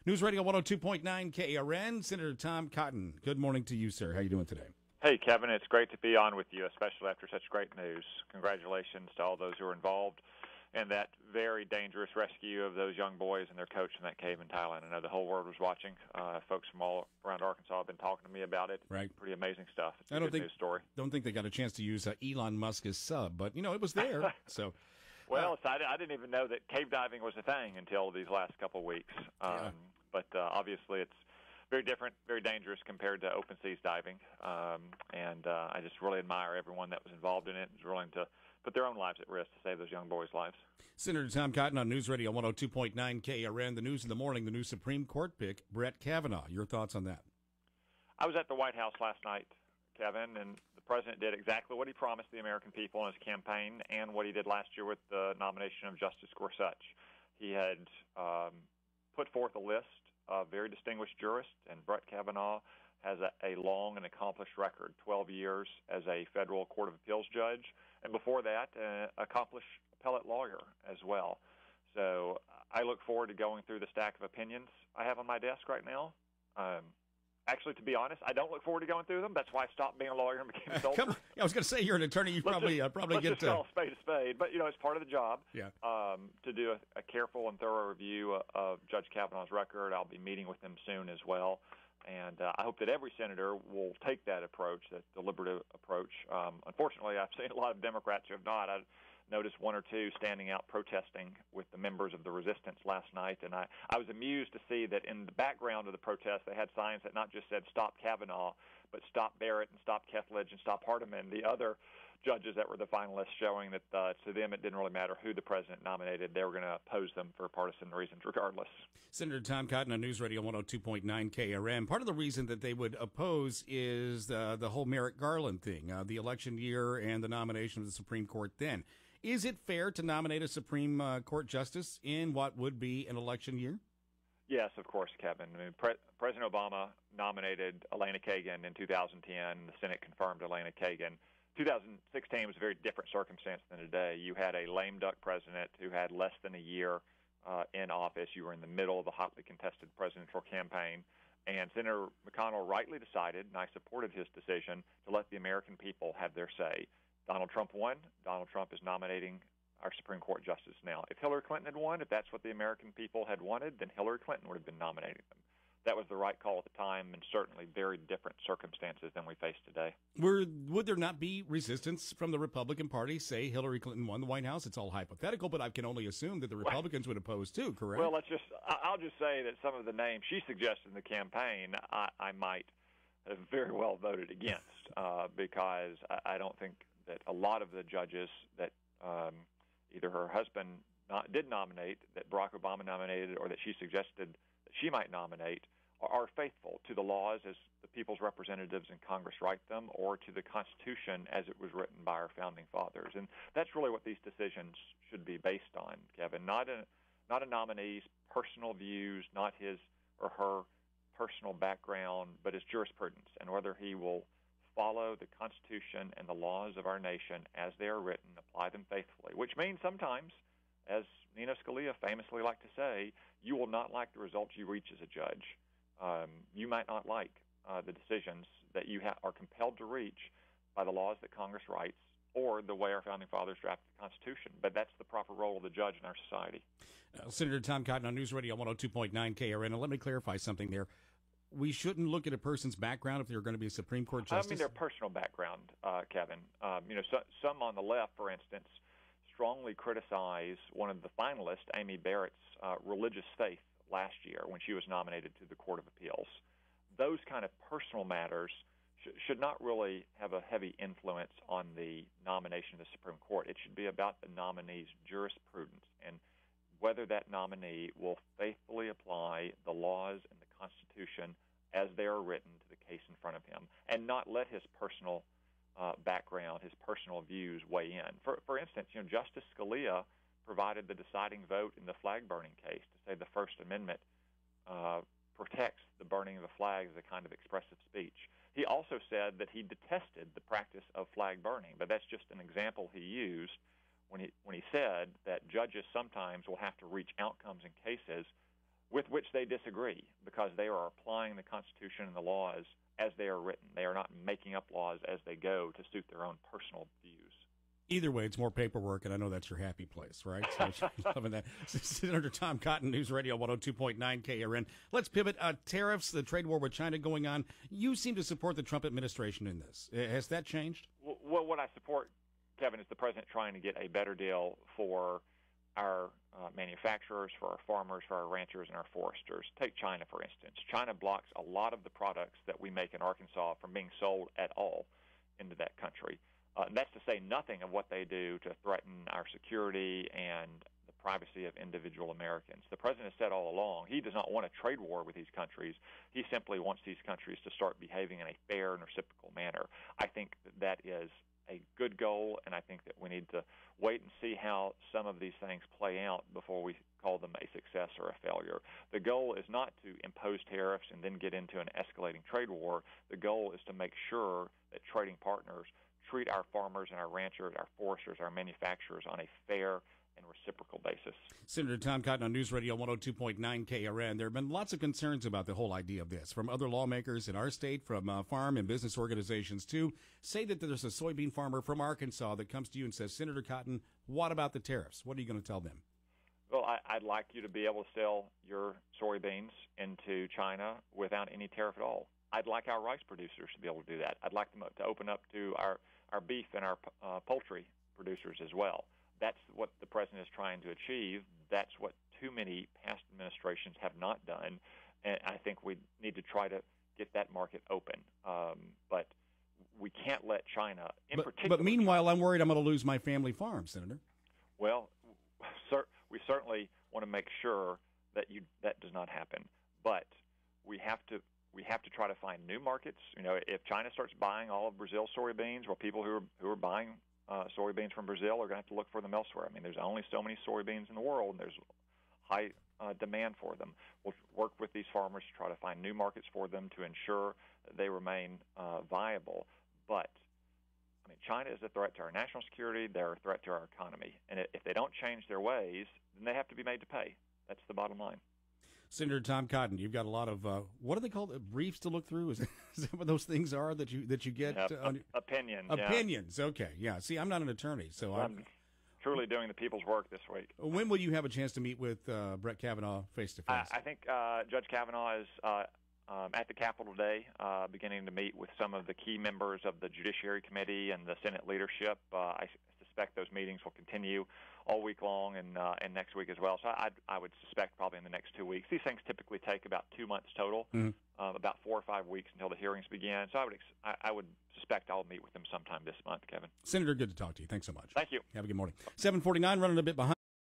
News Radio 102.9 KARN. Senator Tom Cotton, good morning to you, sir. How are you doing today? Hey, Kevin, it's great to be on with you, especially after such great news. Congratulations to all those who are involved in that very dangerous rescue of those young boys and their coach in that cave in Thailand. I know the whole world was watching. Folks from all around Arkansas have been talking to me about it. Right. Pretty amazing stuff. It's a good news story. Don't think they got a chance to use Elon Musk's sub, but, it was there. So, Well, I didn't even know that cave diving was a thing until these last couple of weeks. But obviously it's very different, very dangerous compared to open seas diving. And I just really admire everyone that was involved in it and was willing to put their own lives at risk to save those young boys' lives. Senator Tom Cotton on News Radio 102.9 KARN. The news in the morning, the new Supreme Court pick, Brett Kavanaugh. Your thoughts on that? I was at the White House last night, Kevin, and the president did exactly what he promised the American people in his campaign and what he did last year with the nomination of Justice Gorsuch. He had put forth a list of very distinguished jurists, and Brett Kavanaugh has a long and accomplished record, 12 years as a federal court of appeals judge, and before that, accomplished appellate lawyer as well. So I look forward to going through the stack of opinions I have on my desk right now. Actually, to be honest, I don't look forward to going through them. That's why I stopped being a lawyer and became a soldier. I was going to say you're an attorney. You probably get just call a spade a spade. But it's part of the job. Yeah. To do a careful and thorough review of Judge Kavanaugh's record. I'll be meeting with him soon as well, and I hope that every senator will take that approach, that deliberative approach. Unfortunately, I've seen a lot of Democrats who have not. I noticed one or two standing out protesting with the members of the resistance last night, and I was amused to see that in the background of the protest they had signs that not just said "Stop Kavanaugh," but "Stop Barrett" and "Stop Kethledge" and "Stop Hardiman," the other judges that were the finalists, showing that to them it didn't really matter who the president nominated. They were going to oppose them for partisan reasons regardless. Senator Tom Cotton on News Radio 102.9 KRM. Part of the reason that they would oppose is the whole Merrick Garland thing, the election year and the nomination of the Supreme Court then. Is it fair to nominate a Supreme Court justice in what would be an election year? Yes, of course, Kevin. I mean, President Obama nominated Elena Kagan in 2010. The Senate confirmed Elena Kagan. 2016 was a very different circumstance than today. You had a lame duck president who had less than a year in office. You were in the middle of a hotly contested presidential campaign. And Senator McConnell rightly decided, and I supported his decision, to let the American people have their say. Donald Trump won. Donald Trump is nominating our Supreme Court justice now. If Hillary Clinton had won, if that's what the American people had wanted, then Hillary Clinton would have been nominating them. That was the right call at the time, and certainly very different circumstances than we face today. Would there not be resistance from the Republican Party? Say Hillary Clinton won the White House. It's all hypothetical, but I can only assume that the Republicans would oppose too, correct? Well, I'll just say that some of the names she suggested in the campaign, I might have very well voted against because I don't think that a lot of the judges that either her husband did nominate, that Barack Obama nominated, or that she suggested that she might nominate, are faithful to the laws as the people's representatives in Congress write them, or to the Constitution as it was written by our founding fathers. And that's really what these decisions should be based on, Kevin. Not a nominee's personal views, not his or her personal background, but his jurisprudence and whether he will follow the Constitution and the laws of our nation as they are written, apply them faithfully, which means sometimes, as Nino Scalia famously liked to say, you will not like the results you reach as a judge. You might not like the decisions that you are compelled to reach by the laws that Congress writes or the way our founding fathers drafted the Constitution. But that's the proper role of the judge in our society. Senator Tom Cotton on News Radio 102.9 KRN. And let me clarify something there. We shouldn't look at a person's background if they're going to be a Supreme Court justice? I mean their personal background, Kevin. Some on the left, for instance, strongly criticize one of the finalists, Amy Barrett's religious faith last year when she was nominated to the Court of Appeals. Those kind of personal matters should not really have a heavy influence on the nomination of the Supreme Court. It should be about the nominee's jurisprudence and whether that nominee will faithfully apply the laws and the Constitution as they are written to the case in front of him, and not let his personal background, his personal views weigh in. For instance, Justice Scalia provided the deciding vote in the flag burning case to say the First Amendment protects the burning of a flag as a kind of expressive speech. He also said that he detested the practice of flag burning, but that's just an example he used when he said that judges sometimes will have to reach outcomes in cases with which they disagree, because they are applying the Constitution and the laws as they are written. They are not making up laws as they go to suit their own personal views. Either way, it's more paperwork, and I know that's your happy place, right? So loving that. Senator Tom Cotton, News Radio 102.9 KRN. Let's pivot. Tariffs, the trade war with China going on. You seem to support the Trump administration in this. Has that changed? Well, what I support, Kevin, is the president trying to get a better deal for our manufacturers, for our farmers, for our ranchers, and our foresters. Take China, for instance. China blocks a lot of the products that we make in Arkansas from being sold at all into that country. That's to say nothing of what they do to threaten our security and the privacy of individual Americans. The president has said all along he does not want a trade war with these countries. He simply wants these countries to start behaving in a fair and reciprocal manner. I think that is a good goal, and I think that we need to wait and see how some of these things play out before we call them a success or a failure. The goal is not to impose tariffs and then get into an escalating trade war. The goal is to make sure that trading partners treat our farmers and our ranchers, our foresters, our manufacturers on a fair and reciprocal basis. Senator Tom Cotton on News Radio 102.9 KRN. There have been lots of concerns about the whole idea of this from other lawmakers in our state, from farm and business organizations too. Say that there's a soybean farmer from Arkansas that comes to you and says, Senator Cotton, what about the tariffs? What are you going to tell them? Well, I'd like you to be able to sell your soybeans into China without any tariff at all. I'd like our rice producers to be able to do that. I'd like them to open up to our beef and our poultry producers as well. That's what the president is trying to achieve. That's what too many past administrations have not done, and I think we need to try to get that market open. But we can't let China, in particular. But meanwhile, I'm worried I'm going to lose my family farm, Senator. Well, we certainly want to make sure that that does not happen. But we have to try to find new markets. You know, if China starts buying all of Brazil's soybeans, well, people who are buying soybeans from Brazil are going to have to look for them elsewhere. I mean, there's only so many soybeans in the world, and there's high demand for them. We'll work with these farmers to try to find new markets for them to ensure that they remain viable. But, I mean, China is a threat to our national security. They're a threat to our economy. And if they don't change their ways, then they have to be made to pay. That's the bottom line. Senator Tom Cotton, you've got a lot of what are they called? Briefs to look through? Is that what those things are that you get? Opinions. Opinions. Yeah. Okay. Yeah. See, I'm not an attorney, so I'm truly doing the people's work this week. When will you have a chance to meet with Brett Kavanaugh face to face? I think Judge Kavanaugh is at the Capitol today, beginning to meet with some of the key members of the Judiciary Committee and the Senate leadership. I suspect those meetings will continue all week long and next week as well. So I would suspect probably in the next 2 weeks. These things typically take about 2 months total, about 4 or 5 weeks until the hearings begin. So I would suspect I'll meet with them sometime this month, Kevin. Senator, good to talk to you. Thanks so much. Thank you. Have a good morning. 7:49, running a bit behind.